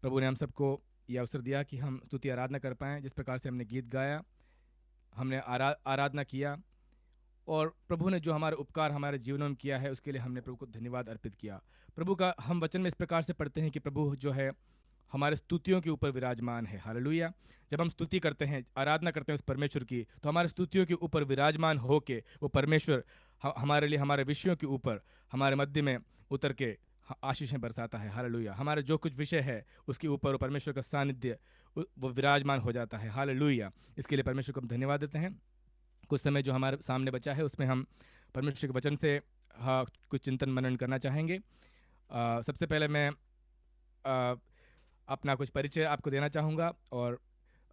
प्रभु ने हम सबको ये अवसर दिया कि हम स्तुति आराधना कर पाएँ। जिस प्रकार से हमने गीत गाया, हमने आराधना किया, और प्रभु ने जो हमारे उपकार हमारे जीवनों में किया है उसके लिए हमने प्रभु को धन्यवाद अर्पित किया। प्रभु का हम वचन में इस प्रकार से पढ़ते हैं कि प्रभु जो है हमारे स्तुतियों के ऊपर विराजमान है। हालेलुया। जब हम स्तुति करते हैं, आराधना करते हैं उस परमेश्वर की, तो हमारे स्तुतियों के ऊपर विराजमान होके वो परमेश्वर हमारे लिए हमारे विषयों के ऊपर हमारे मध्य में उतर के आशीषें बरसाता है। हालेलुया। हमारे जो कुछ विषय है उसके ऊपर वो परमेश्वर का सानिध्य वो विराजमान हो जाता है। हालेलुया। इसके लिए परमेश्वर को हम धन्यवाद देते हैं। कुछ समय जो हमारे सामने बचा है उसमें हम परमेश्वर के वचन से कुछ चिंतन मनन करना चाहेंगे। सबसे पहले मैं अपना कुछ परिचय आपको देना चाहूँगा, और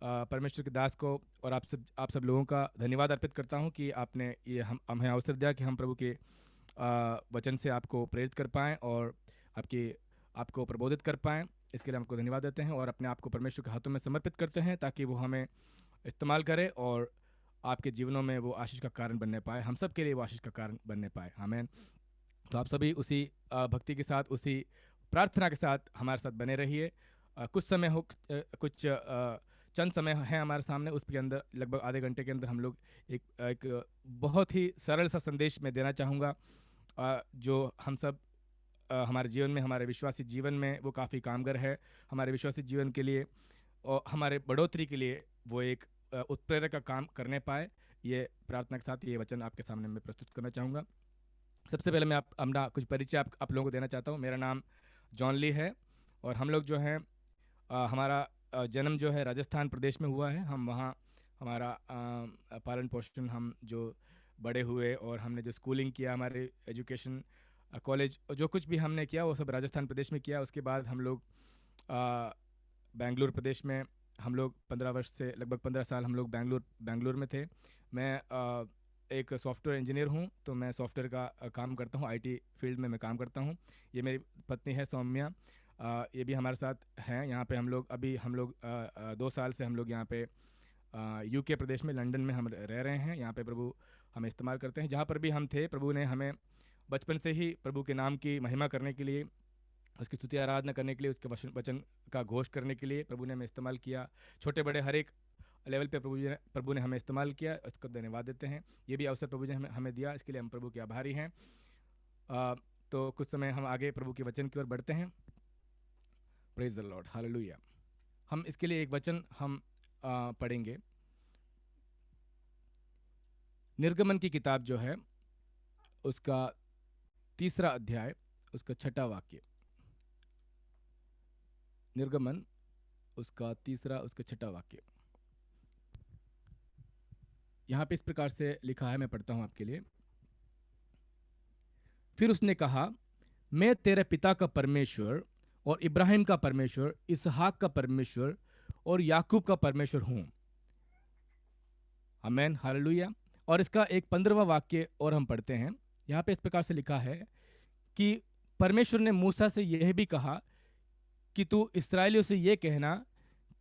परमेश्वर के दास को और आप सब लोगों का धन्यवाद अर्पित करता हूँ कि आपने ये हमें अवसर दिया कि हम प्रभु के वचन से आपको प्रेरित कर पाएँ और आपको प्रबोधित कर पाएँ। इसके लिए हमको धन्यवाद देते हैं और अपने आप को परमेश्वर के हाथों में समर्पित करते हैं ताकि वो हमें इस्तेमाल करे और आपके जीवनों में वो आशीष का कारण बनने पाए, हम सब के लिए वो आशीष का कारण बनने पाए। आमीन। तो आप सभी उसी भक्ति के साथ, उसी प्रार्थना के साथ हमारे साथ बने रहिए। कुछ चंद समय है हमारे सामने, उसके अंदर लगभग आधे घंटे के अंदर हम लोग एक बहुत ही सरल सा संदेश मैं देना चाहूँगा, जो हम सब हमारे जीवन में, हमारे विश्वासी जीवन में वो काफ़ी कामगर है। हमारे विश्वासी जीवन के लिए और हमारे बढ़ोतरी के लिए वो एक उत्प्रेरक का काम करने पाए। ये प्रार्थना के साथ ये वचन आपके सामने मैं प्रस्तुत करना चाहूँगा। सबसे पहले मैं अपना कुछ परिचय आप लोगों को देना चाहता हूँ। मेरा नाम जॉन ली है और हम लोग जो हैं हमारा जन्म जो है राजस्थान प्रदेश में हुआ है। हम वहाँ हमारा पालन पोषण, हम जो बड़े हुए और हमने जो स्कूलिंग किया, हमारे एजुकेशन, कॉलेज, जो कुछ भी हमने किया वो सब राजस्थान प्रदेश में किया। उसके बाद हम लोग बेंगलुरु प्रदेश में, हम लोग 15 वर्ष से लगभग 15 साल हम लोग बेंगलुरु में थे। मैं एक सॉफ्टवेयर इंजीनियर हूँ, तो मैं सॉफ्टवेयर का काम करता हूँ, आईटी फील्ड में मैं काम करता हूँ। ये मेरी पत्नी है सौम्या, ये भी हमारे साथ हैं यहाँ पे। हम लोग 2 साल से हम लोग यहाँ पे यूके प्रदेश में, लंदन में हम रह रहे हैं। यहाँ पे प्रभु हमें इस्तेमाल करते हैं। जहाँ पर भी हम थे, प्रभु ने हमें बचपन से ही प्रभु के नाम की महिमा करने के लिए, उसकी स्तुति आराधना करने के लिए, उसके वचन का घोष करने के लिए प्रभु ने हमें इस्तेमाल किया। छोटे बड़े हर एक लेवल पे प्रभु ने हमें इस्तेमाल किया, उसको धन्यवाद देते हैं। ये भी अवसर प्रभु ने हमें दिया, इसके लिए हम प्रभु के आभारी हैं। तो कुछ समय हम आगे प्रभु के वचन की ओर बढ़ते हैं। Praise the Lord, hallelujah. हम इसके लिए एक वचन हम पढ़ेंगे। निर्गमन की किताब जो है उसका 3 अध्याय, उसका 6 वाक्य। निर्गमन उसका 6 वाक्य। यहाँ पे इस प्रकार से लिखा है, मैं पढ़ता हूँ आपके लिए। फिर उसने कहा, मैं तेरे पिता का परमेश्वर और इब्राहिम का परमेश्वर, इसहाक का परमेश्वर और याकूब का परमेश्वर हूँ। आमीन, हालेलुया। और इसका एक 15वां वाक्य और हम पढ़ते हैं। यहाँ पे इस प्रकार से लिखा है कि परमेश्वर ने मूसा से यह भी कहा कि तू इस्राएलियों से यह कहना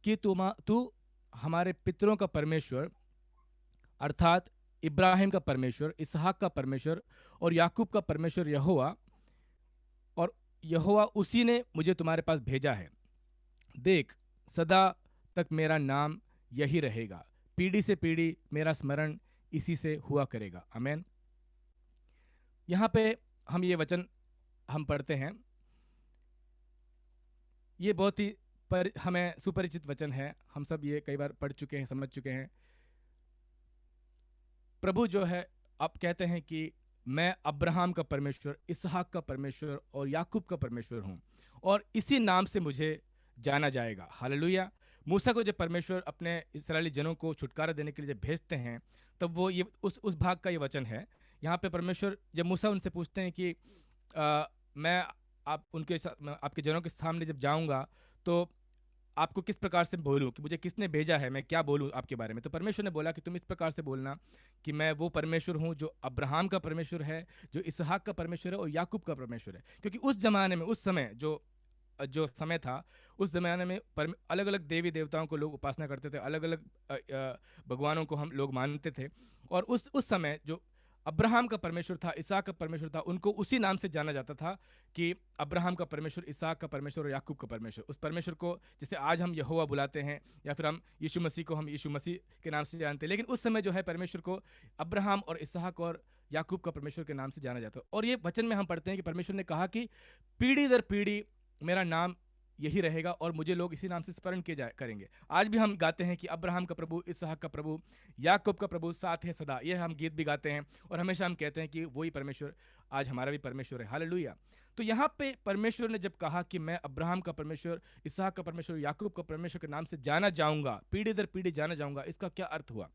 कि तू हमारे पितरों का परमेश्वर अर्थात इब्राहिम का परमेश्वर, इसहाक का परमेश्वर और याकूब का परमेश्वर यहोवा, और यहोवा उसी ने मुझे तुम्हारे पास भेजा है। देख, सदा तक मेरा नाम यही रहेगा, पीढ़ी से पीढ़ी मेरा स्मरण इसी से हुआ करेगा। आमीन। यहाँ पे हम ये वचन हम पढ़ते हैं। ये बहुत ही हमें सुपरिचित वचन है, हम सब ये कई बार पढ़ चुके हैं, समझ चुके हैं। प्रभु जो है अब कहते हैं कि मैं अब्राहम का परमेश्वर, इसहाक का परमेश्वर और याकूब का परमेश्वर हूँ, और इसी नाम से मुझे जाना जाएगा। हालेलुया। मूसा को जब परमेश्वर अपने इस्राएली जनों को छुटकारा देने के लिए जब भेजते हैं, तब वो ये उस भाग का ये वचन है। यहाँ पे परमेश्वर, जब मूसा उनसे पूछते हैं कि मैं आपके जनों के सामने जब जाऊँगा तो आपको किस प्रकार से बोलूँ, कि मुझे किसने भेजा है, मैं क्या बोलूँ आपके बारे में। तो परमेश्वर ने बोला कि तुम इस प्रकार से बोलना कि मैं वो परमेश्वर हूँ जो अब्राहम का परमेश्वर है, जो इसहाक का परमेश्वर है और याकूब का परमेश्वर है। क्योंकि उस जमाने में, उस समय जो समय था, उस जमाने में अलग अलग देवी देवताओं को लोग उपासना करते थे, अलग अलग भगवानों को हम लोग मानते थे। और उस समय जो अब्राहम का परमेश्वर था, इसहाक का परमेश्वर था, उनको उसी नाम से जाना जाता था कि अब्राहम का परमेश्वर, इसहाक का परमेश्वर और याकूब का परमेश्वर। उस परमेश्वर को जिसे आज हम यहोवा बुलाते हैं, या फिर हम यीशु मसीह को हम यीशु मसीह के नाम से जानते हैं, लेकिन उस समय जो है परमेश्वर को अब्राहम और इसहाक और याकूब का परमेश्वर के नाम से जाना जाता है। और ये वचन में हम पढ़ते हैं कि परमेश्वर ने कहा कि पीढ़ी दर पीढ़ी मेरा नाम यही रहेगा और मुझे लोग इसी नाम से स्मरण किए जाए करेंगे। आज भी हम गाते हैं कि अब्राहम का प्रभु, इसहाक का प्रभु, याकूब का प्रभु साथ है सदा। ये हम गीत भी गाते हैं और हमेशा हम कहते हैं कि वही परमेश्वर आज हमारा भी परमेश्वर है। हालेलुया। तो यहाँ पे परमेश्वर ने जब कहा कि मैं अब्राहम का परमेश्वर, इसहाक का परमेश्वर, याकूब का परमेश्वर के नाम से जाना जाऊंगा, पीढ़ी दर पीढ़ी जाना जाऊंगा, इसका क्या अर्थ हुआ,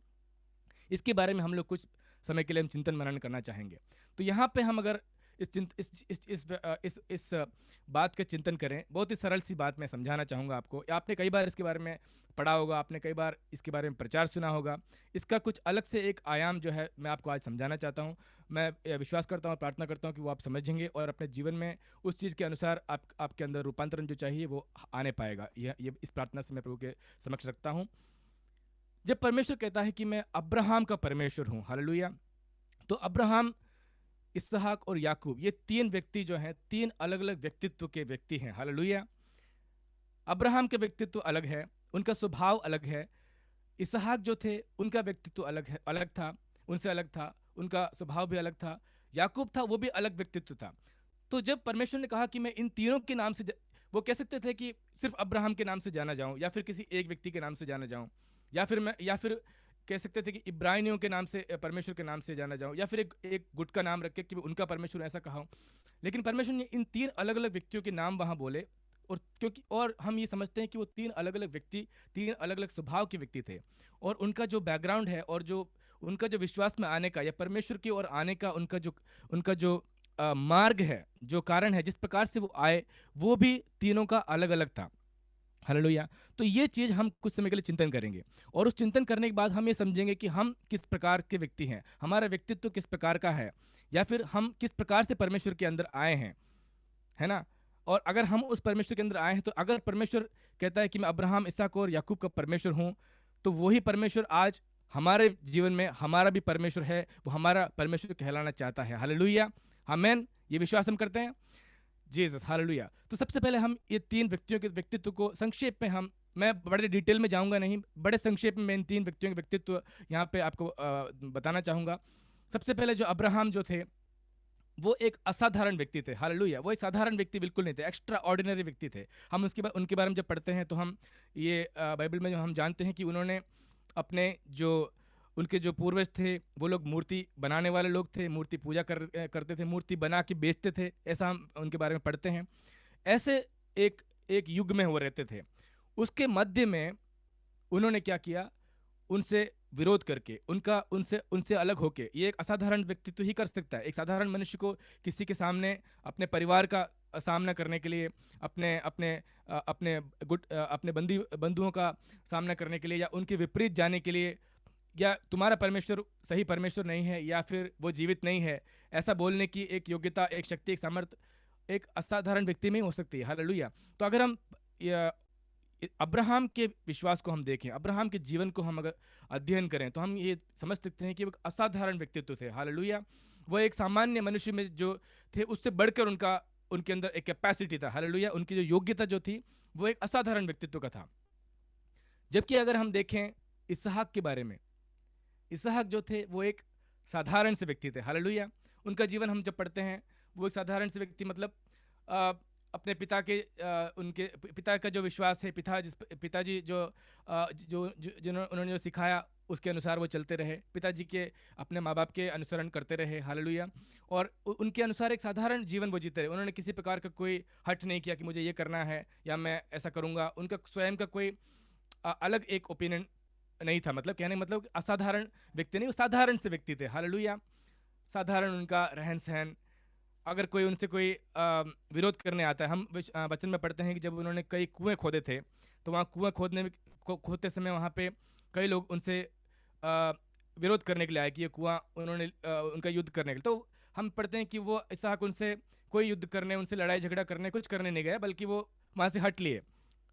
इसके बारे में हम लोग कुछ समय के लिए हम चिंतन मनन करना चाहेंगे। तो यहाँ पे हम अगर इस बात का चिंतन करें, बहुत ही सरल सी बात मैं समझाना चाहूँगा आपको। आपने कई बार इसके बारे में पढ़ा होगा, आपने कई बार इसके बारे में प्रचार सुना होगा। इसका कुछ अलग से एक आयाम जो है मैं आपको आज समझाना चाहता हूँ। मैं विश्वास करता हूँ, प्रार्थना करता हूँ कि वो आप समझेंगे और अपने जीवन में उस चीज़ के अनुसार आपके अंदर रूपांतरण जो चाहिए वो आने पाएगा। ये इस प्रार्थना से मैं प्रभु के समक्ष रखता हूँ। जब परमेश्वर कहता है कि मैं अब्राहम का परमेश्वर हूँ, हालेलुया, तो अब्राहम, इसहाक और याकूब, ये तीन व्यक्ति जो हैं, तीन अलग अलग व्यक्तित्व के व्यक्ति हैं। हालेलुया। अब्राहम के व्यक्तित्व अलग है, उनका स्वभाव अलग है। इसहाक जो थे उनका व्यक्तित्व अलग था, उनसे अलग था, उनका स्वभाव भी अलग था। याकूब था, वो भी अलग व्यक्तित्व था। तो जब परमेश्वर ने कहा कि मैं इन तीनों के नाम से वो कह सकते थे कि सिर्फ अब्राहम के नाम से जाना जाऊं, या फिर किसी एक व्यक्ति के नाम से जाना जाऊं, या फिर कह सकते थे कि इब्रानियों के नाम से, परमेश्वर के नाम से जाना जाऊं, या फिर एक गुट का नाम रख के कि उनका परमेश्वर ऐसा कहा। लेकिन परमेश्वर ने इन तीन अलग अलग व्यक्तियों के नाम वहां बोले, और हम ये समझते हैं कि वो तीन अलग अलग व्यक्ति, तीन अलग अलग स्वभाव के व्यक्ति थे, और उनका जो बैकग्राउंड है और जो उनका जो विश्वास में आने का या परमेश्वर की ओर आने का उनका जो मार्ग है, जो कारण है, जिस प्रकार से वो आए, वो भी तीनों का अलग अलग था। हालेलुया। तो ये चीज़ हम कुछ समय के लिए चिंतन करेंगे, और उस चिंतन करने के बाद हम ये समझेंगे कि हम किस प्रकार के व्यक्ति हैं, हमारा व्यक्तित्व किस प्रकार का है, या फिर हम किस प्रकार से परमेश्वर के अंदर आए हैं, है ना। और अगर हम उस परमेश्वर के अंदर आए हैं, तो अगर परमेश्वर कहता है कि मैं अब्राहम, इसहाक और याकूब का परमेश्वर हूँ, तो वही परमेश्वर आज हमारे जीवन में हमारा भी परमेश्वर है, वो हमारा परमेश्वर कहलाना चाहता है। हालेलुया, आमीन। ये विश्वास हम करते हैं। Jesus, hallelujah. तो सबसे पहले हम ये तीन व्यक्तियों के व्यक्तित्व को संक्षेप में मैं बड़े डिटेल में जाऊंगा नहीं, बड़े संक्षेप में इन तीन व्यक्तियों के व्यक्तित्व यहाँ पे आपको बताना चाहूँगा। सबसे पहले जो अब्राहम जो थे, वो एक असाधारण व्यक्ति थे। हालेलुया। वो एक साधारण व्यक्ति बिल्कुल नहीं थे, एक्स्ट्रा ऑर्डिनरी व्यक्ति थे। हम उनके बारे में जब पढ़ते हैं तो हम ये बाइबल में जो हम जानते हैं कि उन्होंने अपने उनके जो पूर्वज थे, वो लोग मूर्ति बनाने वाले लोग थे, मूर्ति पूजा करते थे, मूर्ति बना के बेचते थे, ऐसा हम उनके बारे में पढ़ते हैं। ऐसे एक युग में वो रहते थे। उसके मध्य में उन्होंने क्या किया, उनसे विरोध करके, उनसे अलग होके, ये एक असाधारण व्यक्तित्व ही कर सकता है। एक साधारण मनुष्य को किसी के सामने अपने परिवार का सामना करने के लिए, अपने बंधुओं का सामना करने के लिए, या उनके विपरीत जाने के लिए, या तुम्हारा परमेश्वर सही परमेश्वर नहीं है, या फिर वो जीवित नहीं है, ऐसा बोलने की एक योग्यता, एक शक्ति, एक सामर्थ्य एक असाधारण व्यक्ति में ही हो सकती है। हालेलुया। तो अगर हम अब्राहम के विश्वास को हम देखें, अब्राहम के जीवन को हम अगर अध्ययन करें, तो हम ये समझ सकते हैं कि वो एक असाधारण व्यक्तित्व थे। हालेलुया। वो एक सामान्य मनुष्य में जो थे, उससे बढ़कर उनके अंदर एक कैपेसिटी था। हालेलुया। उनकी जो योग्यता जो थी, वो एक असाधारण व्यक्तित्व का था। जबकि अगर हम देखें इसहाक के बारे में, इसहाक जो थे वो एक साधारण से व्यक्ति थे। हालेलुया। उनका जीवन हम जब पढ़ते हैं, वो एक साधारण से व्यक्ति, मतलब अपने उनके पिता का जो विश्वास है, पिताजी उन्होंने जो सिखाया उसके अनुसार वो चलते रहे, पिताजी के अपने माँ बाप के अनुसरण करते रहे। हालेलुया। और उनके अनुसार एक साधारण जीवन वो जीते रहे। उन्होंने किसी प्रकार का कोई हट नहीं किया कि मुझे ये करना है या मैं ऐसा करूँगा। उनका स्वयं का कोई अलग एक ओपिनियन नहीं था। मतलब कहने मतलब असाधारण व्यक्ति नहीं, साधारण से व्यक्ति थे। हालेलुया। साधारण उनका रहन सहन। अगर कोई उनसे कोई विरोध करने आता है, हम वचन में पढ़ते हैं कि जब उन्होंने कई कुएं खोदे थे, तो वहाँ कुएं खोदते समय वहाँ पे कई लोग उनसे विरोध करने के लिए आए कि ये कुआं उनका युद्ध करने के लिए। तो हम पढ़ते हैं कि वो इसहाक उनसे कोई युद्ध करने, उनसे लड़ाई झगड़ा करने कुछ करने नहीं गया, बल्कि वो वहाँ से हट लिए,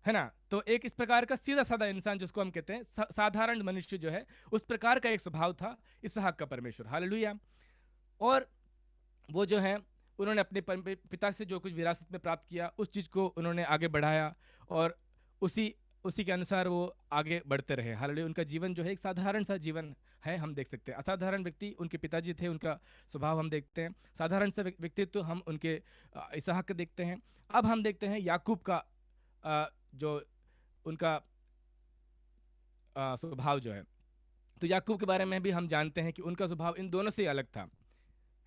है ना। तो एक इस प्रकार का सीधा साधा इंसान जिसको हम कहते हैं साधारण मनुष्य जो है, उस प्रकार का एक स्वभाव था इसहाक का परमेश्वर। हालेलुया। और वो जो हैं उन्होंने अपने पिता से जो कुछ विरासत में प्राप्त किया उस चीज़ को उन्होंने आगे बढ़ाया और उसी उसी के अनुसार वो आगे बढ़ते रहे। हालांकि उनका जीवन जो है एक साधारण सा जीवन है, हम देख सकते हैं। असाधारण व्यक्ति उनके पिताजी थे, उनका स्वभाव हम देखते हैं। साधारण सा व्यक्तित्व हम उनके इसहाक का देखते हैं। अब हम देखते हैं याकूब का जो उनका स्वभाव जो है। तो याकूब के बारे में भी हम जानते हैं कि उनका स्वभाव इन दोनों से अलग था,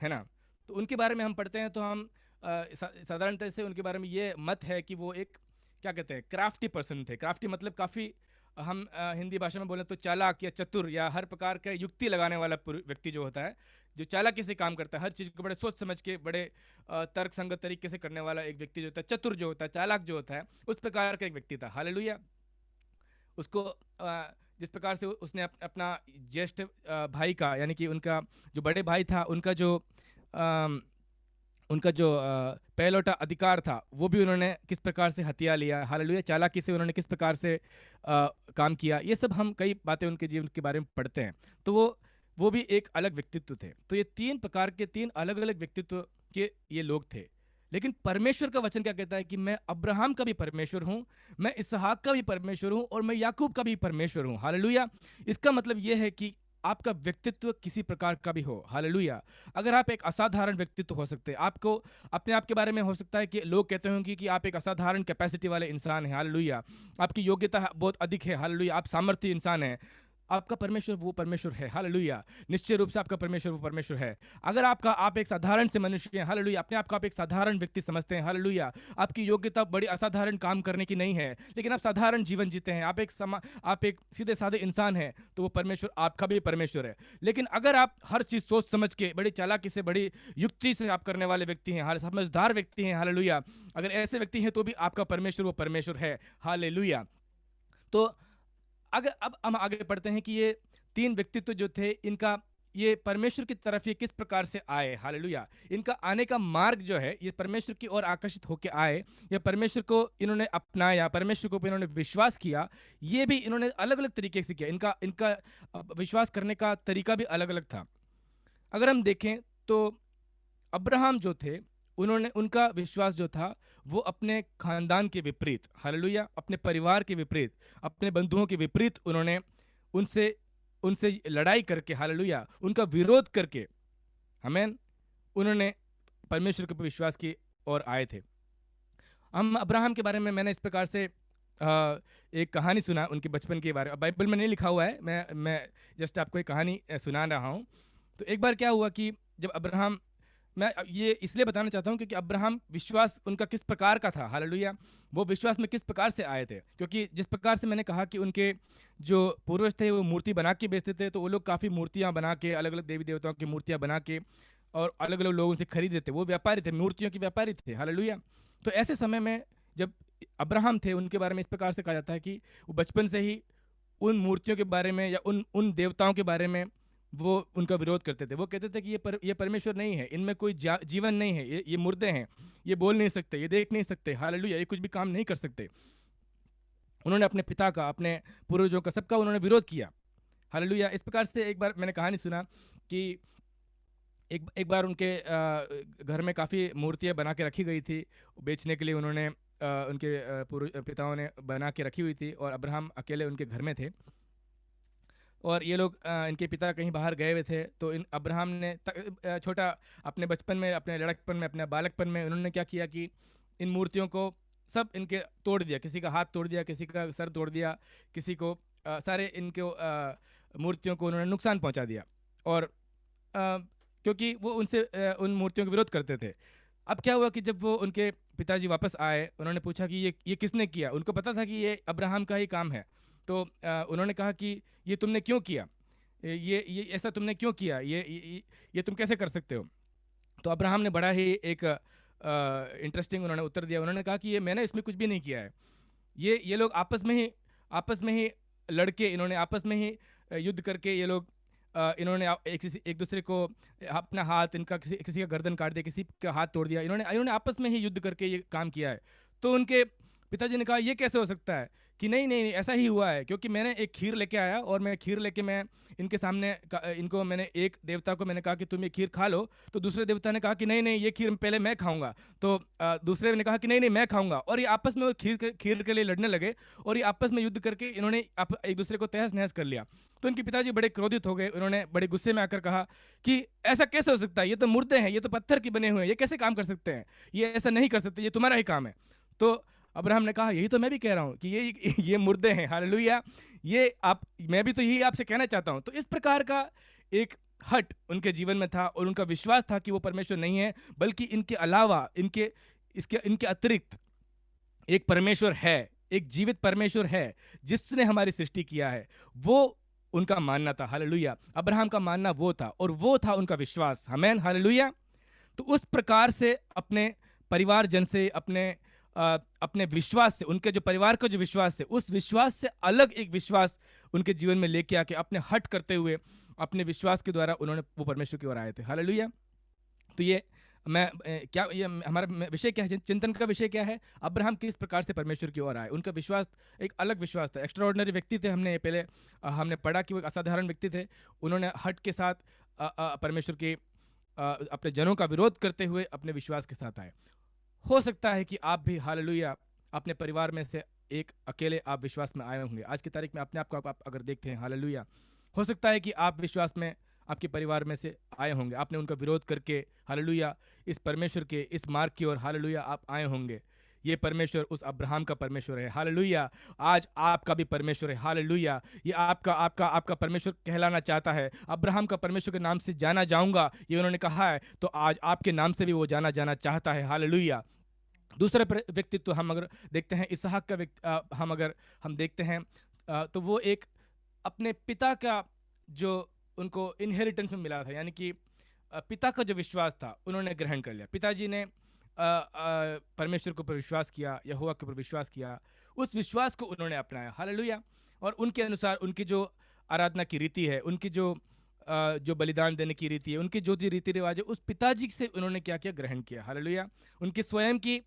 है ना। तो उनके बारे में हम पढ़ते हैं तो हम साधारणतः से उनके बारे में ये मत है कि वो एक क्या कहते हैं क्राफ्टी पर्सन थे। क्राफ्टी मतलब काफ़ी हम हिंदी भाषा में बोलें तो चालाक या चतुर या हर प्रकार का युक्ति लगाने वाला व्यक्ति जो होता है, जो चालाकी से काम करता है, हर चीज़ को बड़े सोच समझ के बड़े तर्क संगत तरीके से करने वाला एक व्यक्ति जो होता है, चतुर जो होता है, चालाक जो होता है, उस प्रकार का एक व्यक्ति था। हालेलुया। उसको जिस प्रकार से उसने अपना ज्येष्ठ भाई का, यानी कि उनका जो बड़े भाई था, उनका जो पहलौठा अधिकार था वो भी उन्होंने किस प्रकार से हथिया लिया। हालेलुया। चालाकी से उन्होंने किस प्रकार से काम किया, ये सब हम कई बातें उनके जीवन के बारे में पढ़ते हैं। तो वो भी एक अलग व्यक्तित्व थे। तो ये तीन प्रकार के तीन अलग अलग व्यक्तित्व के ये लोग थे। लेकिन परमेश्वर का वचन क्या कहता है कि मैं अब्राहम का भी परमेश्वर हूं, मैं इसहाक का भी परमेश्वर हूं और मैं याकूब का भी परमेश्वर हूं। हालेलुया। इसका मतलब यह है कि आपका व्यक्तित्व किसी प्रकार का भी हो। हालेलुया। अगर आप एक असाधारण व्यक्तित्व हो सकते हैं, आपको अपने आप के बारे में हो सकता है कि लोग कहते होंगे कि आप एक असाधारण कैपेसिटी वाले इंसान हैं। हालेलुया। आपकी योग्यता बहुत अधिक है। हालेलुया। आप सामर्थ्य इंसान हैं। आपका परमेश्वर वो परमेश्वर है। हालेलुया। निश्चय रूप से आपका परमेश्वर वो परमेश्वर है। अगर आप एक साधारण से मनुष्य हैं, हालेलुया, अपने आप को आप एक साधारण व्यक्ति समझते हैं, हालेलुया, आपकी योग्यता बड़ी असाधारण काम करने की नहीं है, लेकिन आप साधारण जीवन जीते हैं, आप एक सीधे साधे इंसान हैं, तो वो परमेश्वर आपका भी परमेश्वर है। लेकिन अगर आप हर चीज सोच समझ के बड़ी चालाकी से, बड़ी युक्ति से आप करने वाले व्यक्ति हैं, समझदार व्यक्ति हैं, हालेलुया, अगर ऐसे व्यक्ति हैं तो भी आपका परमेश्वर वो परमेश्वर है। हालेलुया। तो अगर अब हम आगे पढ़ते हैं कि ये तीन व्यक्तित्व जो थे, इनका ये परमेश्वर की तरफ ये किस प्रकार से आए। हालेलुया। इनका आने का मार्ग जो है, ये परमेश्वर की ओर आकर्षित होकर आए, या परमेश्वर को इन्होंने अपनाया, परमेश्वर को इन्होंने विश्वास किया, ये भी इन्होंने अलग अलग तरीके से किया। इनका इनका विश्वास करने का तरीका भी अलग अलग था। अगर हम देखें तो अब्राहम जो थे, उनका विश्वास जो था वो अपने खानदान के विपरीत, हालेलुया, अपने परिवार के विपरीत, अपने बंधुओं के विपरीत, उन्होंने उनसे उनसे लड़ाई करके, हालेलुया, उनका विरोध करके, आमीन, उन्होंने परमेश्वर के विश्वास की ओर आए थे। हम अब्राहम के बारे में मैंने इस प्रकार से एक कहानी सुना उनके बचपन के बारे में। बाइबल में नहीं लिखा हुआ है, मैं जस्ट आपको एक कहानी सुना रहा हूँ। तो एक बार क्या हुआ कि जब अब्राहम, मैं ये इसलिए बताना चाहता हूँ क्योंकि अब्राहम विश्वास उनका किस प्रकार का था, हालेलुया, वो विश्वास में किस प्रकार से आए थे। क्योंकि जिस प्रकार से मैंने कहा कि उनके जो पूर्वज थे वो मूर्ति बना के बेचते थे, तो वो लोग काफ़ी मूर्तियाँ बना के, अलग अलग देवी देवताओं की मूर्तियाँ बना के और अलग अलग लोगों से खरीदते थे। वो व्यापारी थे, मूर्तियों के व्यापारी थे। हालेलुया। तो ऐसे समय में जब अब्राहम थे, उनके बारे में इस प्रकार से कहा जाता है कि वो बचपन से ही उन मूर्तियों के बारे में या उन देवताओं के बारे में वो उनका विरोध करते थे। वो कहते थे कि ये परमेश्वर नहीं है, इनमें कोई जीवन नहीं है, ये मुर्दे हैं, ये बोल नहीं सकते, ये देख नहीं सकते, हालेलुया, ये कुछ भी काम नहीं कर सकते। उन्होंने अपने पिता का, अपने पूर्वजों का, सबका उन्होंने विरोध किया। हालेलुया। इस प्रकार से एक बार मैंने कहानी सुना कि एक बार उनके घर में काफ़ी मूर्तियाँ बना के रखी गई थी, बेचने के लिए उन्होंने उनके पूर्व पिताओं ने बना के रखी हुई थी, और अब्राहम अकेले उनके घर में थे। और ये लोग इनके पिता कहीं बाहर गए हुए थे, तो इन अब्राहम ने छोटा अपने बचपन में, अपने लड़कपन में, अपने बालकपन में उन्होंने क्या किया कि इन मूर्तियों को सब इनके तोड़ दिया। किसी का हाथ तोड़ दिया, किसी का सर तोड़ दिया, किसी को सारे इनको मूर्तियों को उन्होंने नुकसान पहुंचा दिया। और क्योंकि वो उनसे उन मूर्तियों का विरोध करते थे। अब क्या हुआ कि जब वो उनके पिताजी वापस आए, उन्होंने पूछा कि ये किसने किया। उनको पता था कि ये अब्राहम का ही काम है। तो उन्होंने कहा कि ये तुमने क्यों किया, ये ऐसा तुमने क्यों किया, ये तुम कैसे कर सकते हो। तो अब्राहम ने बड़ा ही एक इंटरेस्टिंग उन्होंने उत्तर दिया। उन्होंने कहा कि ये मैंने इसमें कुछ भी नहीं किया है, ये लोग आपस में ही लड़के, इन्होंने आपस में ही युद्ध करके, ये लोग इन्होंने एक दूसरे को अपना हाथ, इनका किसी का गर्दन काट दिया, किसी का हाथ तोड़ दिया। इन्होंने आपस में ही युद्ध करके ये काम किया है। तो उनके पिताजी ने कहा ये कैसे हो सकता है कि नहीं नहीं नहीं, ऐसा ही हुआ है, क्योंकि मैंने एक खीर लेके आया और मैं खीर लेके मैं इनके सामने इनको मैंने एक देवता को मैंने कहा कि तुम ये खीर खा लो, तो दूसरे देवता ने कहा कि नहीं नहीं ये खीर पहले मैं खाऊंगा, तो दूसरे ने कहा कि नहीं नहीं मैं खाऊंगा, और ये आपस में वो खीर के लिए लड़ने लगे और ये आपस में युद्ध करके इन्होंने एक दूसरे को तहस नहस कर लिया। तो इनके पिताजी बड़े क्रोधित हो गए, उन्होंने बड़े गुस्से में आकर कहा कि ऐसा कैसे हो सकता है, ये तो मुर्दे हैं, ये तो पत्थर के बने हुए हैं, ये कैसे काम कर सकते हैं, ये ऐसा नहीं कर सकते, ये तुम्हारा ही काम है। तो अब्राहम ने कहा यही तो मैं भी कह रहा हूँ कि ये मुर्दे हैं, हालेलुया, ये आप, मैं भी तो यही आपसे कहना चाहता हूँ। तो इस प्रकार का एक हट उनके जीवन में था और उनका विश्वास था कि वो परमेश्वर नहीं है, बल्कि इनके अलावा इनके अतिरिक्त एक परमेश्वर है, एक जीवित परमेश्वर है जिसने हमारी सृष्टि किया है। वो उनका मानना था, हालेलुया। अब्राहम का मानना वो था और वो था उनका विश्वास, आमीन, हालेलुया। तो उस प्रकार से अपने परिवारजन से, अपने विश्वास से, उनके जो परिवार का जो विश्वास है, उस विश्वास से अलग एक विश्वास उनके जीवन में लेके आके अपने हट करते हुए अपने विश्वास के द्वारा उन्होंने वो परमेश्वर की ओर आए थे, हालेलुया। तो ये क्या ये हमारा विषय क्या है, चिंतन का विषय क्या है, अब्राहम किस प्रकार से परमेश्वर की ओर आए। उनका विश्वास एक अलग विश्वास था, एक्स्ट्राऑर्डिनरी व्यक्ति थे। हमने पहले हमने पढ़ा कि वो एक असाधारण व्यक्ति थे। उन्होंने हट के साथ परमेश्वर के अपने जनों का विरोध करते हुए अपने विश्वास के साथ आए। हो सकता है कि आप भी, हालेलुया, अपने परिवार में से एक अकेले आप विश्वास में आए होंगे। आज की तारीख में अपने आप को आप अगर देखते हैं, हालेलुया, हो सकता है कि आप विश्वास में आपके परिवार में से आए होंगे, आपने उनका विरोध करके, हालेलुया, इस परमेश्वर के इस मार्ग की ओर, हालेलुया, आप आए होंगे। ये परमेश्वर उस अब्राहम का परमेश्वर है, हालेलुया। आज आपका भी परमेश्वर है, हालेलुया। ये आपका आपका आपका परमेश्वर कहलाना चाहता है। अब्राहम का परमेश्वर के नाम से जाना जाऊंगा, ये उन्होंने कहा है, तो आज आपके नाम से भी वो जाना जाना चाहता है, हालेलुया। दूसरा व्यक्तित्व हम अगर देखते हैं, इसहाक का हम देखते हैं, तो वो एक अपने पिता का जो उनको इनहेरिटेंस में मिला था, यानी कि पिता का जो विश्वास था उन्होंने ग्रहण कर लिया। पिताजी ने परमेश्वर के ऊपर विश्वास किया, यहोवा के ऊपर विश्वास किया, उस विश्वास को उन्होंने अपनाया, हालेलुया। और उनके अनुसार उनकी जो आराधना की रीति है, उनकी जो बलिदान देने की रीति है, उनके जो भी रीति रिवाज है, उस पिताजी से उन्होंने क्या किया, ग्रहण किया, हालेलुया। उनकी स्वयं की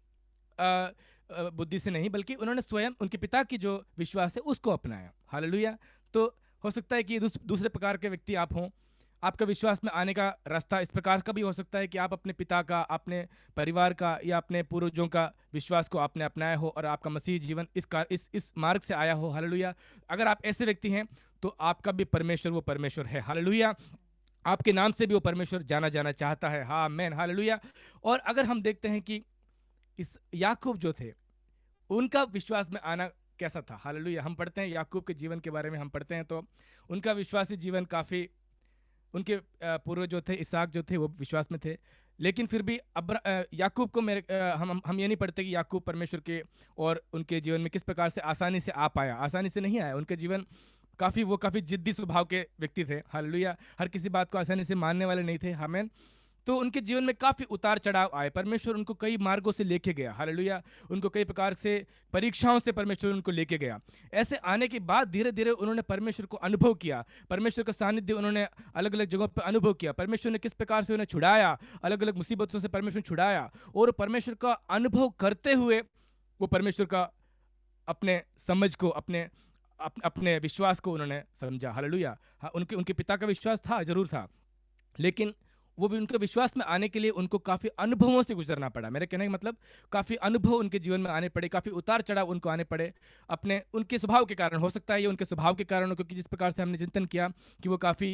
बुद्धि से नहीं, बल्कि उन्होंने स्वयं उनके पिता की जो विश्वास है उसको अपनाया, हालेलुया। तो हो सकता है कि दूसरे प्रकार के व्यक्ति आप हों, आपका विश्वास में आने का रास्ता इस प्रकार का भी हो सकता है कि आप अपने पिता का, अपने परिवार का या अपने पूर्वजों का विश्वास को आपने अपनाया हो और आपका मसीह जीवन इस मार्ग से आया हो, हालेलुया। अगर आप ऐसे व्यक्ति हैं तो आपका भी परमेश्वर वो परमेश्वर है, हालेलुया। आपके नाम से भी वो परमेश्वर जाना जाना चाहता है, हाँ, आमीन, हालेलुया। और अगर हम देखते हैं कि इस याकूब जो थे, उनका विश्वास में आना कैसा था, हालेलुया। हम पढ़ते हैं याकूब के जीवन के बारे में, हम पढ़ते हैं तो उनका विश्वासी जीवन काफ़ी, उनके पूर्वज जो थे, इसहाक जो थे, वो विश्वास में थे, लेकिन फिर भी याकूब को हम ये नहीं पढ़ते कि याकूब परमेश्वर के और उनके जीवन में किस प्रकार से आसानी से आ पाया, आसानी से नहीं आया। उनके जीवन काफ़ी जिद्दी स्वभाव के व्यक्ति थे, हालेलुया। हर किसी बात को आसानी से मानने वाले नहीं थे, आमीन। तो उनके जीवन में काफ़ी उतार चढ़ाव आए, परमेश्वर उनको कई मार्गों से लेके गया, हालेलुया। उनको कई प्रकार से परीक्षाओं से परमेश्वर उनको लेके गया। ऐसे आने के बाद धीरे धीरे उन्होंने परमेश्वर को अनुभव किया, परमेश्वर का सानिध्य उन्होंने अलग अलग जगहों पर अनुभव किया। परमेश्वर ने किस प्रकार से उन्हें छुड़ाया, अलग अलग मुसीबतों से परमेश्वर ने छुड़ाया, और परमेश्वर का अनुभव करते हुए वो परमेश्वर का अपने समझ को, अपने विश्वास को उन्होंने समझा, हालेलुया। हाँ, उनके पिता का विश्वास था, जरूर था, लेकिन वो भी उनके विश्वास में आने के लिए उनको काफ़ी अनुभवों से गुजरना पड़ा। मेरे कहने का मतलब, काफ़ी अनुभव उनके जीवन में आने पड़े, काफ़ी उतार चढ़ाव उनको आने पड़े, उनके स्वभाव के कारण। हो सकता है ये उनके स्वभाव के कारण हो, क्योंकि जिस प्रकार से हमने चिंतन किया कि वो काफ़ी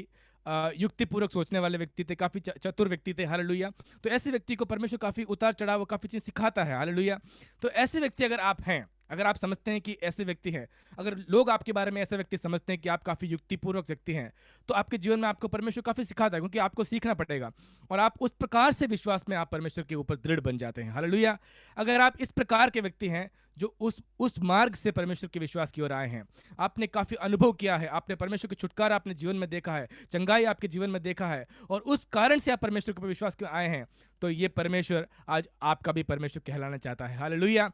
युक्तिपूर्वक सोचने वाले व्यक्ति थे, काफ़ी चतुर व्यक्ति थे, हालेलुया। तो ऐसे व्यक्ति को परमेश्वर काफ़ी उतार चढ़ाव, काफ़ी चीज़ सिखाता है, हालेलुया। तो ऐसे व्यक्ति अगर आप हैं, अगर आप समझते हैं कि ऐसे व्यक्ति हैं, अगर लोग आपके बारे में ऐसे व्यक्ति समझते हैं कि आप काफ़ी युक्तिपूर्वक व्यक्ति हैं, तो आपके जीवन में आपको परमेश्वर काफ़ी सिखाता है, क्योंकि आपको सीखना पड़ेगा और आप उस प्रकार से विश्वास में आप परमेश्वर के ऊपर दृढ़ बन जाते हैं, हालेलुया। अगर आप इस प्रकार के व्यक्ति हैं जो उस मार्ग से परमेश्वर के विश्वास की ओर आए हैं, आपने काफ़ी अनुभव किया है, आपने परमेश्वर के छुटकारा अपने जीवन में देखा है, चंगाई आपके जीवन में देखा है, और उस कारण से आप परमेश्वर के ऊपर विश्वास के आए हैं, तो ये परमेश्वर आज आपका भी परमेश्वर कहलाना चाहता है, हालेलुया।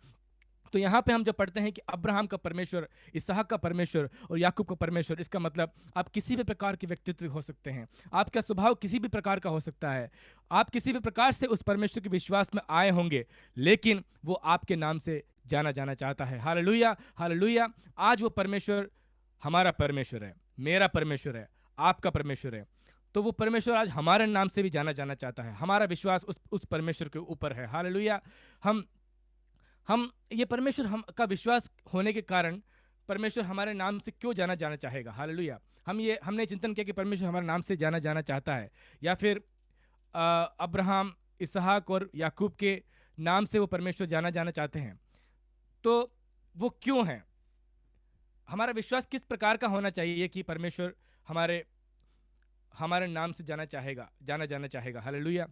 तो यहाँ पे हम जब पढ़ते हैं कि अब्राहम का परमेश्वर, इसहाक का परमेश्वर और याकूब का परमेश्वर, इसका मतलब आप किसी भी प्रकार के व्यक्तित्व हो सकते हैं, आपका स्वभाव किसी भी प्रकार का हो सकता है, आप किसी भी प्रकार से उस परमेश्वर के विश्वास में आए होंगे, लेकिन वो आपके नाम से जाना जाना चाहता है। Hallelujah, hallelujah. आज वो परमेश्वर हमारा परमेश्वर है, मेरा परमेश्वर है, आपका परमेश्वर है। तो वो परमेश्वर आज हमारे नाम से भी जाना जाना चाहता है। हमारा विश्वास उस परमेश्वर के ऊपर है। हालेलुया। हम ये परमेश्वर हम का विश्वास होने के कारण परमेश्वर हमारे नाम से क्यों जाना जाना चाहेगा। हालेलुया। हमने चिंतन किया कि परमेश्वर हमारे नाम से जाना जाना चाहता है, या फिर अब्राहम, इसहाक और याकूब के नाम से वो परमेश्वर जाना जाना चाहते हैं। तो वो क्यों है? हमारा विश्वास किस प्रकार का होना चाहिए कि परमेश्वर हमारे हमारे नाम से जाना जाना चाहेगा। हालेलुया।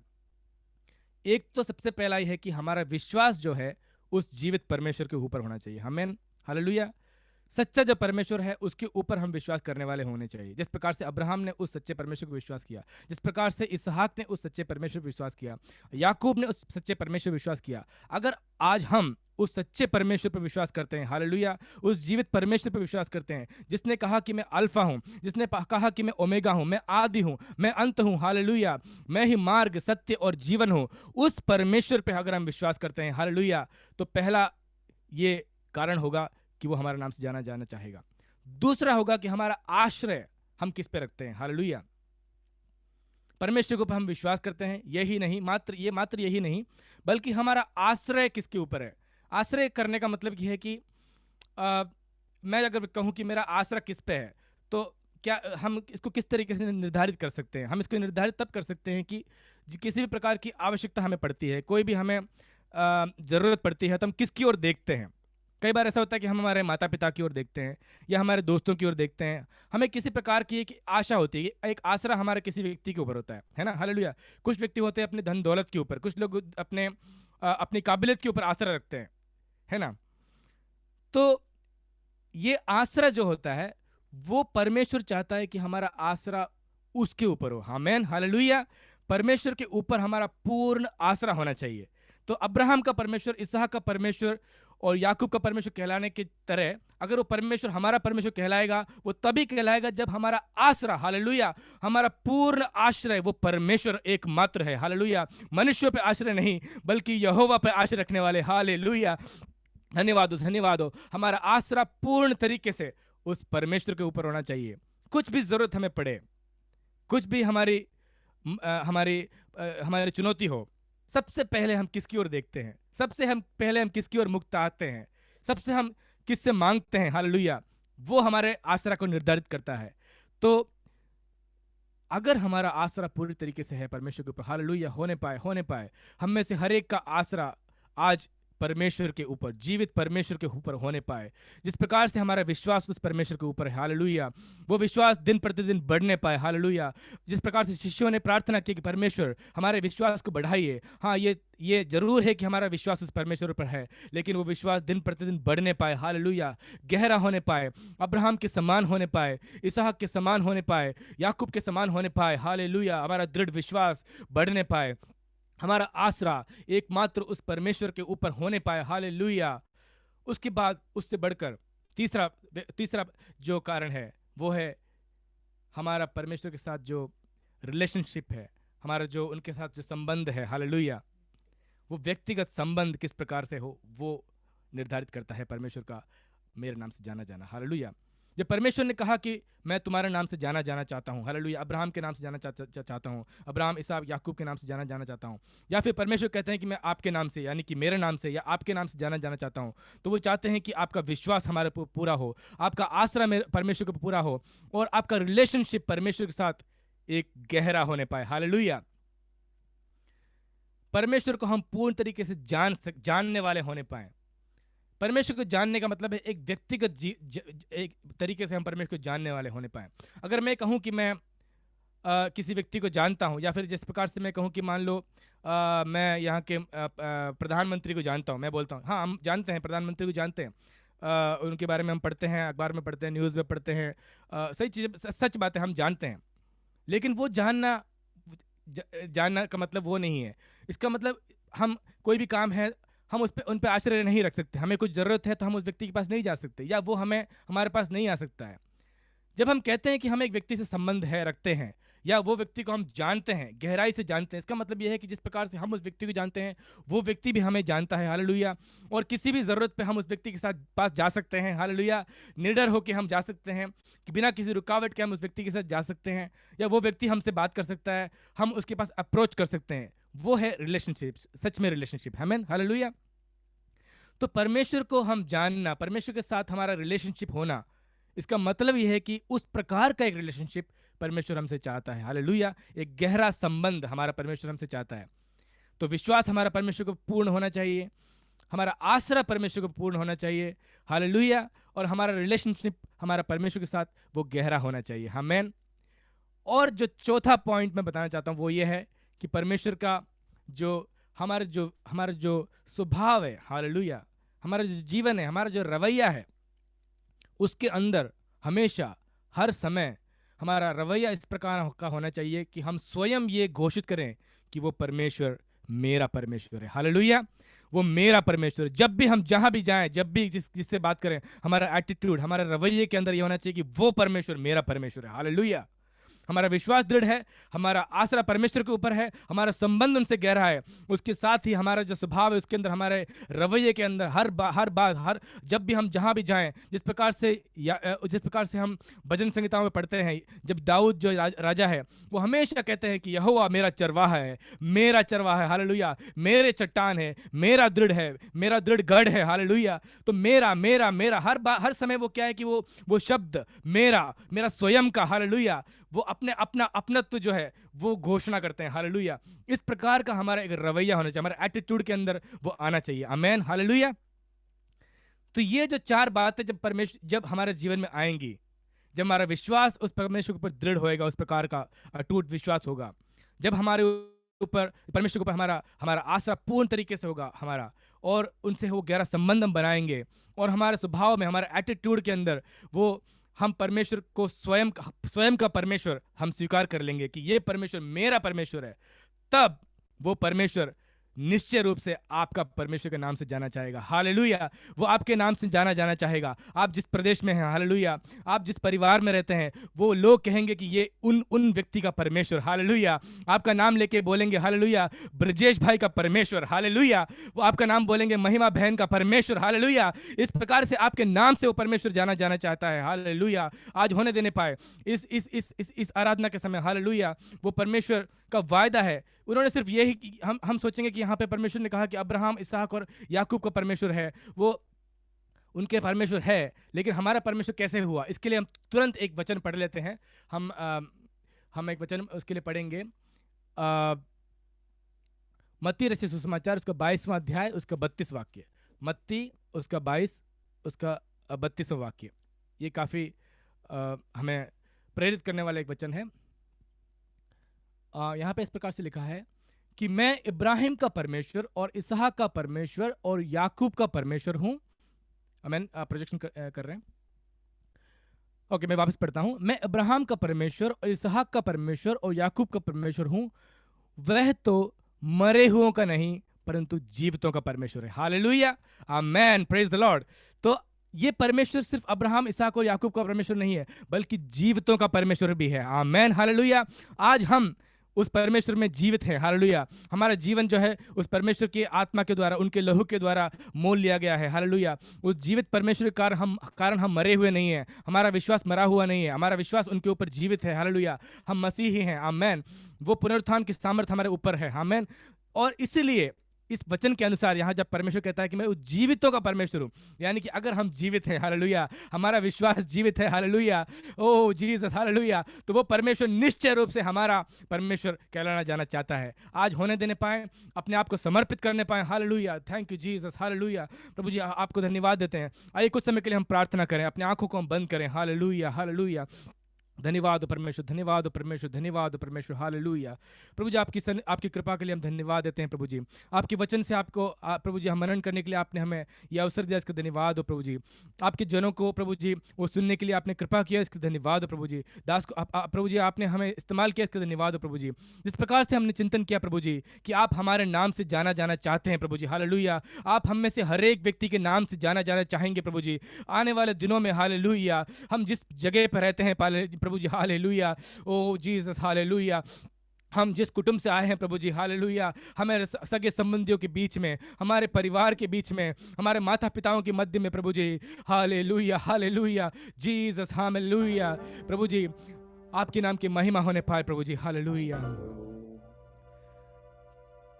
एक तो सबसे पहला ये है कि हमारा विश्वास जो है उस जीवित परमेश्वर के ऊपर होना चाहिए। आमीन, हालेलुया। सच्चा जो परमेश्वर है उसके ऊपर हम विश्वास करने वाले होने चाहिए। जिस प्रकार से अब्राहम ने उस सच्चे परमेश्वर को विश्वास किया, जिस प्रकार से इसहाक ने उस सच्चे परमेश्वर पर विश्वास किया, याकूब ने उस सच्चे परमेश्वर पर विश्वास किया, अगर आज हम उस सच्चे परमेश्वर पर विश्वास करते हैं, हालेलुया, उस जीवित परमेश्वर पर विश्वास करते हैं, जिसने कहा कि मैं अल्फा हूं, जिसने कहा कि मैं ओमेगा हूं, मैं आदि हूं, मैं अंत हूं, हालेलुया, मैं ही मार्ग, सत्य और जीवन हूं, उस परमेश्वर पर अगर हम विश्वास करते हैं, हालेलुया, तो पहला ये कारण होगा कि वो हमारे नाम से जाना जाना चाहेगा। दूसरा होगा कि हमारा आश्रय हम किस पे रखते हैं। हालेलुया। परमेश्वर के ऊपर हम विश्वास करते हैं, यही नहीं, मात्र यही नहीं, बल्कि हमारा आश्रय किसके ऊपर है। आश्रय करने का मतलब ये है कि मैं अगर कहूं कि मेरा आश्रय किस पे है, तो क्या हम इसको किस तरीके से निर्धारित कर सकते हैं? हम इसको निर्धारित तब कर सकते हैं कि किसी भी प्रकार की आवश्यकता हमें पड़ती है, कोई भी हमें ज़रूरत पड़ती है, तो हम किसकी ओर देखते हैं। कई बार ऐसा होता है कि हम हमारे माता पिता की ओर देखते हैं या हमारे दोस्तों की ओर देखते हैं। हमें किसी प्रकार की एक आशा होती है, एक आसरा हमारे किसी व्यक्ति के ऊपर होता है ना। हालेलुया। कुछ व्यक्ति होते हैं अपने धन दौलत के ऊपर, कुछ लोग अपनी काबिलियत के ऊपर आसरा रखते हैं, है ना। तो ये आसरा जो होता है वो परमेश्वर चाहता है कि हमारा आसरा उसके ऊपर हो। आमीन, हालेलुया। परमेश्वर के ऊपर हमारा पूर्ण आसरा होना चाहिए। तो अब्राहम का परमेश्वर, इसहाक का परमेश्वर और याकूब का परमेश्वर कहलाने की तरह अगर वो परमेश्वर हमारा परमेश्वर कहलाएगा, वो तभी कहलाएगा जब हमारा आसरा, हालेलुया, हमारा पूर्ण आश्रय वो परमेश्वर एकमात्र है। हालेलुया। मनुष्यों पे आश्रय नहीं, बल्कि यहोवा पे आश्रय रखने वाले। हालेलुया। धन्यवाद हो, धन्यवाद हो। हमारा आसरा पूर्ण तरीके से उस परमेश्वर के ऊपर होना चाहिए। कुछ भी जरूरत हमें पड़े, कुछ भी हमारी चुनौती हो, सबसे पहले हम किसकी ओर देखते हैं? पहले हम किसकी ओर मुक्त आते हैं? सबसे हम किससे मांगते हैं? हालेलुया। वो हमारे आसरा को निर्धारित करता है। तो अगर हमारा आसरा पूरी तरीके से है परमेश्वर के ऊपर, हालेलुया, होने पाए हम में से हर एक का आसरा आज परमेश्वर के ऊपर, जीवित परमेश्वर के ऊपर होने पाए। जिस प्रकार से हमारा विश्वास उस परमेश्वर के ऊपर है, हालेलुया, वो विश्वास दिन प्रतिदिन बढ़ने पाए। हालेलुया। जिस प्रकार से शिष्यों ने प्रार्थना की कि परमेश्वर हमारे विश्वास को बढ़ाइए। हाँ, ये जरूर है कि हमारा विश्वास उस परमेश्वर पर है, लेकिन वो विश्वास दिन प्रतिदिन बढ़ने पाए। हालेलुया। गहरा होने पाए, अब्राहम के समान होने पाए, इसहाक के समान होने पाए, याकूब के समान होने पाए। हालेलुया। हमारा दृढ़ विश्वास बढ़ने पाए, हमारा आसरा एकमात्र उस परमेश्वर के ऊपर होने पाए। हालेलुया। उसके बाद उससे बढ़कर तीसरा जो कारण है वो है हमारा परमेश्वर के साथ जो रिलेशनशिप है, हमारा जो उनके साथ जो संबंध है। हालेलुया। वो व्यक्तिगत संबंध किस प्रकार से हो वो निर्धारित करता है परमेश्वर का मेरे नाम से जाना जाना। हालेलुया। जब परमेश्वर ने कहा कि मैं तुम्हारे नाम से जाना चाहता हूँ, हालेलुया, अब्राहम के नाम से जाना चाहता हूँ, अब्राहम, इसहाक, याकूब के नाम से जाना चाहता हूँ, या फिर परमेश्वर कहते हैं कि मैं आपके नाम से, यानी कि मेरे नाम से या आपके नाम से जाना चाहता हूँ, तो वो चाहते हैं कि आपका विश्वास हमारे पर पूरा हो, आपका आसरा परमेश्वर के पूरा हो, और आपका रिलेशनशिप परमेश्वर के साथ एक गहरा होने पाए। हालेलुया। परमेश्वर को हम पूर्ण तरीके से जानने वाले होने पाए। परमेश्वर को जानने का मतलब है एक व्यक्तिगत एक तरीके से हम परमेश्वर को जानने वाले होने पाए। अगर मैं कहूं कि मैं किसी व्यक्ति को जानता हूं, या फिर जिस प्रकार से मैं कहूं कि मान लो मैं यहाँ के प्रधानमंत्री को जानता हूं, मैं बोलता हूं हाँ हम जानते हैं, प्रधानमंत्री को जानते हैं, उनके बारे में हम पढ़ते हैं, अखबार में पढ़ते हैं, न्यूज़ में पढ़ते हैं, सही चीज़, सच बात है, हम जानते हैं। लेकिन वो जानना का मतलब वो नहीं है। इसका मतलब हम कोई भी काम है, हम उन पे आश्रय नहीं रख सकते। हमें कुछ ज़रूरत है तो हम उस व्यक्ति के पास नहीं जा सकते, या वो हमारे पास नहीं आ सकता है। जब हम कहते हैं कि हम एक व्यक्ति से संबंध रखते हैं, या वो व्यक्ति को हम जानते हैं, गहराई से जानते हैं। इसका मतलब यह है कि जिस प्रकार से हम उस व्यक्ति को जानते हैं वो व्यक्ति भी हमें जानता है, हालेलुया। और किसी भी ज़रूरत पे हम उस व्यक्ति के साथ पास जा सकते हैं, हालेलुया। निडर होकर हम जा सकते हैं कि बिना किसी रुकावट के हम उस व्यक्ति के साथ जा सकते हैं, या वो व्यक्ति हमसे बात कर सकता है, हम उसके पास अप्रोच कर सकते हैं। वो है रिलेशनशिप, सच में रिलेशनशिप, आमीन, हालेलुया। तो परमेश्वर को हम जानना, परमेश्वर के साथ हमारा रिलेशनशिप होना, इसका मतलब यह है कि उस प्रकार का एक रिलेशनशिप परमेश्वर हमसे चाहता है, हालेलुया। एक गहरा संबंध हमारा परमेश्वर हमसे चाहता है। तो विश्वास हमारा परमेश्वर को पूर्ण होना चाहिए, हमारा आश्रय परमेश्वर को पूर्ण होना चाहिए, हालेलुया। और हमारा रिलेशनशिप हमारा परमेश्वर के साथ वो गहरा होना चाहिए, आमीन। और जो चौथा पॉइंट मैं बताना चाहता हूँ वो ये है कि परमेश्वर का हमारा जो स्वभाव है, हालेलुया, हमारा जो जीवन है, हमारा जो रवैया है, उसके अंदर हमेशा हर समय हमारा रवैया इस प्रकार का होना चाहिए कि हम स्वयं ये घोषित करें कि वो परमेश्वर मेरा परमेश्वर है, हालेलुया। वो मेरा परमेश्वर। जब भी हम जहां भी जाएं, जब भी जिससे बात करें, हमारा एटीट्यूड, हमारे रवैये के अंदर ये होना चाहिए कि वो परमेश्वर मेरा परमेश्वर है, हालेलुया। हमारा विश्वास दृढ़ है, हमारा आसरा परमेश्वर के ऊपर है, हमारा संबंध उनसे गहरा है। उसके साथ ही हमारा जो स्वभाव है उसके अंदर, हमारे रवैये के अंदर हर बात जब भी हम जहां भी जाएं, जिस प्रकार से हम भजन संहिताओं में पढ़ते हैं, जब दाऊद जो राजा है वो हमेशा कहते हैं कि यहोवा मेरा चरवाहा है, मेरा चरवाहा है, हालेलुया। मेरे चट्टान है, मेरा दृढ़ है, मेरा दृढ़ गढ़ है, हालेलुया। तो मेरा मेरा मेरा हर समय वो क्या है कि वो शब्द मेरा स्वयं का, हालेलुया, वो अपना अपनत्व जो है वो घोषणा करते हैं, हालेलुया। इस प्रकार का हमारा एक रवैया होना चाहिए, हमारा एटीट्यूड के अंदर वो आना चाहिए, आमेन, हालेलुया। तो ये जो चार बातें जब हमारे जीवन में आएंगी, जब हमारा विश्वास उस परमेश्वर के ऊपर दृढ़ होएगा, उस प्रकार का अटूट विश्वास होगा, जब हमारे ऊपर परमेश्वर के ऊपर हमारा आसरा पूर्ण तरीके से होगा हमारा, और उनसे वो गहरा संबंध हम बनाएंगे, और हमारे स्वभाव में, हमारे एटीट्यूड के अंदर वो हम परमेश्वर को स्वयं का परमेश्वर हम स्वीकार कर लेंगे कि ये परमेश्वर मेरा परमेश्वर है, तब वो परमेश्वर निश्चय रूप से आपका परमेश्वर के नाम से जाना चाहेगा, हालेलुया। वो आपके नाम से जाना चाहेगा। आप जिस प्रदेश में हैं, हालेलुया, आप जिस परिवार में रहते हैं, वो लोग कहेंगे कि ये उन व्यक्ति का परमेश्वर, हालेलुया। आपका नाम लेके बोलेंगे, हालेलुया, ब्रजेश भाई का परमेश्वर, हालेलुया। वो आपका नाम बोलेंगे, महिमा बहन का परमेश्वर, हालेलुया। इस प्रकार से आपके नाम से वो परमेश्वर जाना चाहता है, हालेलुया। आज होने देने पाए इस आराधना के समय, हालेलुया। वो परमेश्वर का वायदा है। उन्होंने सिर्फ यही, हम सोचेंगे कि यहाँ पे परमेश्वर ने कहा कि अब्राहम, इसहाक और याकूब का परमेश्वर है, वो उनके परमेश्वर है, लेकिन हमारा परमेश्वर कैसे हुआ? इसके लिए हम तुरंत एक वचन पढ़ लेते हैं। हम एक वचन उसके लिए पढ़ेंगे, मत्ती रचित सुसमाचार, उसका 22वां अध्याय, उसका 32 वाक्य। मत्ती उसका 22, उसका 32वां वाक्य। ये काफ़ी हमें प्रेरित करने वाला एक वचन है। यहाँ पे इस प्रकार से लिखा है कि मैं इब्राहिम का परमेश्वर और इसहाक का परमेश्वर और याकूब का परमेश्वर हूँ। आमीन। प्रोजेक्शन कर रहे हैं। ओके, मैं वापस पढ़ता हूँ। मैं इब्राहिम का परमेश्वर और इसहाक का परमेश्वर और याकूब का परमेश्वर हूँ। वह तो मरे हुओं का नहीं परंतु जीवितों का परमेश्वर है, hallelujah, amen, praise the Lord. तो ये परमेश्वर सिर्फ अब्राहम, इसहाक और याकूब का परमेश्वर नहीं है, बल्कि जीवितों का परमेश्वर भी है, आमेन, हालेलुया। आज हम उस परमेश्वर में जीवित है, हालेलुया। हमारा जीवन जो है उस परमेश्वर की आत्मा के द्वारा, उनके लहू के द्वारा मोल लिया गया है, हालेलुया। उस जीवित परमेश्वर के कारण हम मरे हुए नहीं हैं। हमारा विश्वास मरा हुआ नहीं है, हमारा विश्वास उनके ऊपर जीवित है, हालेलुया। हम मसीही हैं, आमेन। वो पुनरुत्थान की सामर्थ हमारे ऊपर है, आमेन। और इसीलिए इस वचन के अनुसार यहाँ जब परमेश्वर कहता है कि मैं उस जीवितों का परमेश्वर हूँ, यानी कि अगर हम जीवित हैं, हालेलुया, हमारा विश्वास जीवित है, हालेलुया, ओह जीसस, हालेलुया, तो वो परमेश्वर निश्चय रूप से हमारा परमेश्वर कहलाना जाना चाहता है। आज होने देने पाए, अपने आप को समर्पित करने पाए, hallelujah, thank you Jesus, hallelujah. प्रभु जी आपको धन्यवाद देते हैं। आइए कुछ समय के लिए हम प्रार्थना करें, अपनी आंखों को हम बंद करें, हालेलुया, हालेलुया। धन्यवाद परमेश्वर, धन्यवाद परमेश्वर, धन्यवाद परमेश्वर, हालेलुया। प्रभु जी आपकी कृपा के लिए हम धन्यवाद देते हैं। प्रभु जी आपके वचन से प्रभु जी हम मनन करने के लिए आपने हमें यह अवसर दिया, इसका धन्यवाद हो प्रभु जी। आपके जनों को प्रभु जी वो सुनने के लिए आपने कृपा किया, इसका धन्यवाद हो प्रभु जी। दास को प्रभु जी आपने हमें इस्तेमाल किया, इसका धन्यवाद हो प्रभु जी। जिस प्रकार से हमने चिंतन किया प्रभु जी कि आप हमारे नाम से जाना चाहते हैं प्रभु जी, हालेलुया। आप हम में से हर एक व्यक्ति के नाम से जाना चाहेंगे प्रभु जी आने वाले दिनों में, हालेलुया। हम जिस जगह पर रहते हैं प्रभु जी, हालेलुया। ओ जीसस, हालेलुया। हम जिस कुटुंब से आए हैं प्रभु जी, हालेलुया, हमारे सगे संबंधियों के बीच में, हमारे परिवार के बीच में, हमारे माता पिताओं के मध्य में प्रभु जी, हालेलुया, हालेलुया, जीसस, हालेलुया। प्रभु जी, आपके नाम की महिमा होने पाए प्रभु जी, हालेलुया।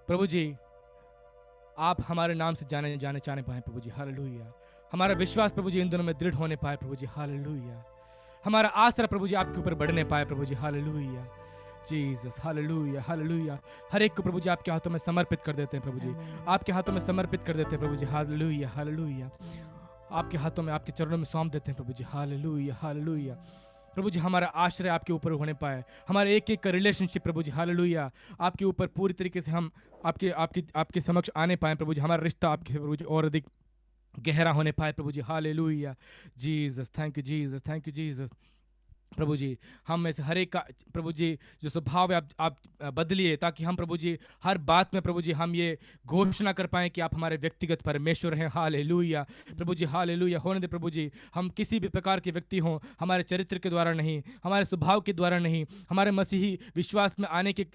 प्रभु जी, आप हमारे नाम से जाने जाने पाए प्रभु जी, हालेलुया। हमारा विश्वास प्रभु जी इन दिनों में दृढ़ होने पाए प्रभु जी, हालेलुया। हमारा आसरा प्रभु जी आपके ऊपर बढ़ने पाए प्रभु जी, हालेलुया। Jesus, hallelujah, hallelujah. हर एक को प्रभु जी आपके हाथों में समर्पित कर देते हैं प्रभु जी, आपके हाथों में समर्पित कर देते हैं प्रभु जी, हालेलुया, हालेलुया। आपके हाथों में, आपके चरणों में सौंप देते हैं प्रभु जी, हालेलुया, हालेलुया। प्रभु जी, हमारा आश्रय आपके ऊपर होने पाए, हमारे एक एक का रिलेशनशिप प्रभु जी, हालेलुया, आपके ऊपर पूरी तरीके से हम आपके आपके आपके समक्ष आने पाए प्रभु जी, हमारा रिश्ता आपके प्रभु जी और अधिक गहरा होने पाए प्रभु जी, hallelujah. Jesus, thank you Jesus, thank you Jesus. प्रभु जी, हम में से हर एक का प्रभु जी जो स्वभाव है आप बदलिए, ताकि हम प्रभु जी हर बात में प्रभु जी हम ये घोषणा कर पाएं कि आप हमारे व्यक्तिगत परमेश्वर हैं, हालेलुया। प्रभु जी, हालेलुया। होने दे प्रभु जी, हम किसी भी प्रकार के व्यक्ति हों, हमारे चरित्र के द्वारा नहीं, हमारे स्वभाव के द्वारा नहीं, हमारे मसीही विश्वास में आने के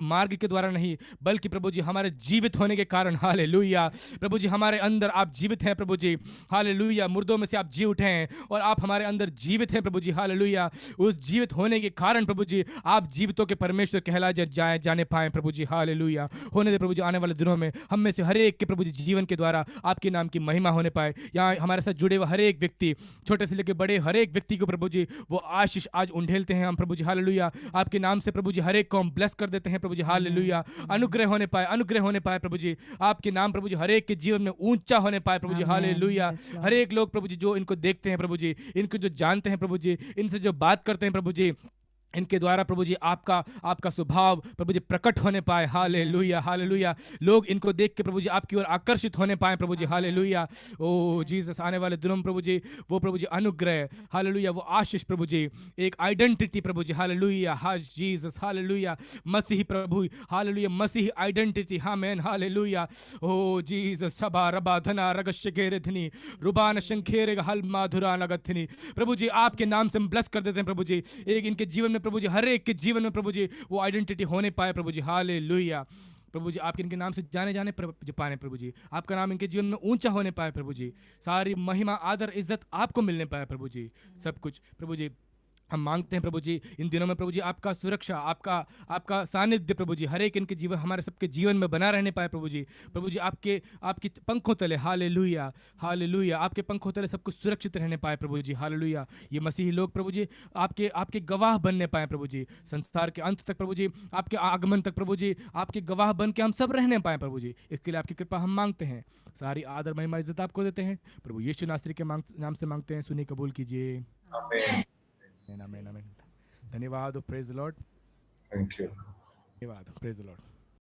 मार्ग के द्वारा नहीं, बल्कि प्रभु जी हमारे जीवित होने के कारण, हालेलुया। प्रभु जी, हमारे अंदर आप जीवित हैं प्रभु जी, हालेलुया। मुर्दों में से आप जी उठे हैं और आप हमारे अंदर जीवित हैं प्रभु जी, हालेलुया। उस जीवित होने के कारण प्रभु जी आप जीवितों के परमेश्वर कहला जाने पाए प्रभु जी, हालेलुया। होने दे प्रभु जी आने वाले दिनों में हम में से हर एक के प्रभु जी जीवन के द्वारा आपके नाम की महिमा होने पाए। यहाँ हमारे साथ जुड़े हुए हर एक व्यक्ति, छोटे से लेकर बड़े, हर एक व्यक्ति को प्रभु जी वो आशीष आज उंडेलते हैं हम प्रभु जी, हालेलुया। आपके नाम से प्रभु जी हर एक को हम ब्लेस कर देते हैं प्रभु जी, हालेलुया। अनुग्रह होने पाए, अनुग्रह होने पाए प्रभु जी, आपके नाम प्रभु जी हर एक के जीवन में ऊंचा होने पाए प्रभु जी, हालेलुया। हर एक लोग प्रभु जी जो इनको देखते हैं प्रभु जी, इनको जो जानते हैं प्रभु जी, इनसे जो बात करते हैं प्रभु जी, इनके द्वारा प्रभु जी आपका स्वभाव प्रभु जी प्रकट होने पाए, हालेलुया, हालेलुया। लोग इनको देख के प्रभु जी आपकी ओर आकर्षित होने पाए प्रभु जी, हालेलुया। ओ जीसस, आने वाले दिनों में प्रभु जी वो प्रभु जी अनुग्रह, हालेलुया, वो आशीष प्रभु जी, एक आइडेंटिटी प्रभु जी, हालेलुया, हा जीसस, हालेलुया। मसीही प्रभु, हालेलुया, मसीही आइडेंटिटी, आमेन, हालेलुया। ओ जीसस, सबा रबा धना रगश्य गेरथनी रुबान शंखेर हल माधुरा नगथनी। प्रभु जी आपके नाम से हम ब्लेस कर देते हैं प्रभु जी, एक इनके जीवन में प्रभु जी, हर एक के जीवन में प्रभु जी वो आइडेंटिटी होने पाए प्रभु जी, हालेलुया। प्रभु जी आपके इनके नाम से जाने पाए प्रभु जी, आपका नाम इनके जीवन में ऊंचा होने पाए प्रभु जी, सारी महिमा आदर इज्जत आपको मिलने पाए प्रभु जी, सब कुछ प्रभु जी हम मांगते हैं प्रभु जी इन दिनों में प्रभु जी आपका सुरक्षा, आपका सानिध्य प्रभु जी हर एक इनके जीवन, हमारे सबके जीवन में बना रहने पाए प्रभु जी आपकी पंखों तले, हालेलुया, हालेलुया, आपके पंखों तले सब कुछ सुरक्षित रहने पाए प्रभु जी, हालेलुया। ये मसीही लोग प्रभु जी आपके गवाह बनने पाए प्रभु जी, संसार के अंत तक प्रभु जी, आपके आगमन तक प्रभु जी आपके गवाह बन के हम सब रहने पाए प्रभु जी। इसके लिए आपकी कृपा हम मांगते हैं, सारी आदर महिमा इज्जत आपको देते हैं प्रभु यीशु नासरी के नाम से मांगते हैं, सुनिए कबूल कीजिए, आमीन, आमीन, आमीन। धन्यवाद, praise the Lord, thank you, धन्यवाद, प्रेज द लॉर्ड।